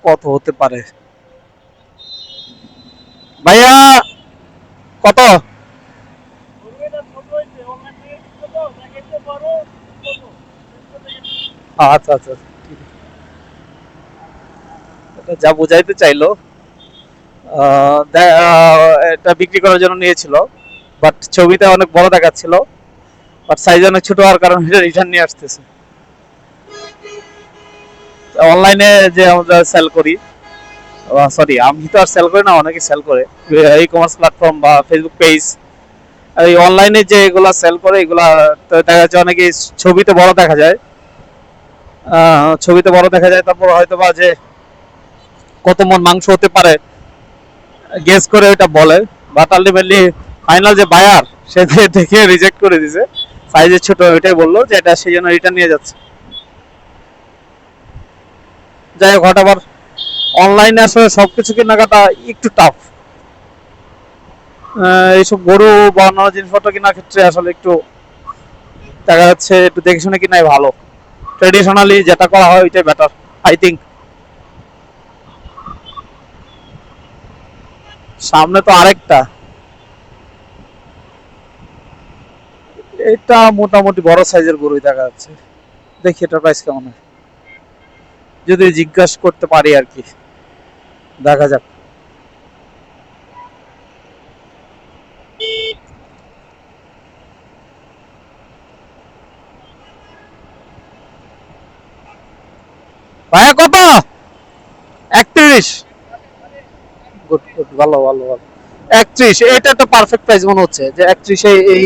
কত হতে পারে ভাইয়া? কত? আচ্ছা আচ্ছা, এটা যা বুঝাইতে চাইলো, এটা বিক্রি করার জন্য নিয়েছিল, বাট ছবিতে অনেক বড় দেখাচ্ছিল, বাট সাইজ অনেক ছোট হওয়ার কারণে এটা রিটার্ন নিয়ে আসতেছে। অনলাইনে যে আমরা সেল করি, সরি আমি তো আর সেল করি না, অনেকে সেল করে ই কমার্স প্ল্যাটফর্ম বা ফেসবুক পেজ, এই অনলাইনে যে এগুলা সেল করে এগুলা দেখা যাচ্ছে অনেকে ছবিতে বড় দেখা যায়, ছবিতে বড় দেখা যায়, তারপর হয়তো বা যে কত মন মাংস হতে পারে গেস করে ওটা বলে, বাট আলটিমেটলি ফাইনাল যে বায়ার সে দেখে রিজেক্ট করে দিছে, সাইজে ছোট, ওইটাই বললো যে এটা সেই জন্য রিটার্ন নিয়ে যাচ্ছে। যাই হোক, আবার অনলাইনে আসলে সবকিছু কেনাকাটা একটু টাফ, এইসব গরু বা অন্যান্য জিনিসপত্র কেনার ক্ষেত্রে আসলে একটু দেখা যাচ্ছে একটু দেখে শুনে কিনাই ভালো, ট্রেডিশনালি যেটা করা হয় ওইটাই বেটার আই থিঙ্ক। সামনে তো আরেকটা, এটা মোটামুটি বড় সাইজের গরুই দেখা যাচ্ছে, দেখি এটার প্রাইস কেমন হয়, যদি জিজ্ঞাসা করতে পারি আর কি, দেখা যাক। ভাইয়া কত? 31? গুড গুড, ভালো ভালো ভালো। 31, এটা একটা পারফেক্ট প্রাইস মনে হচ্ছে, যে 31 এই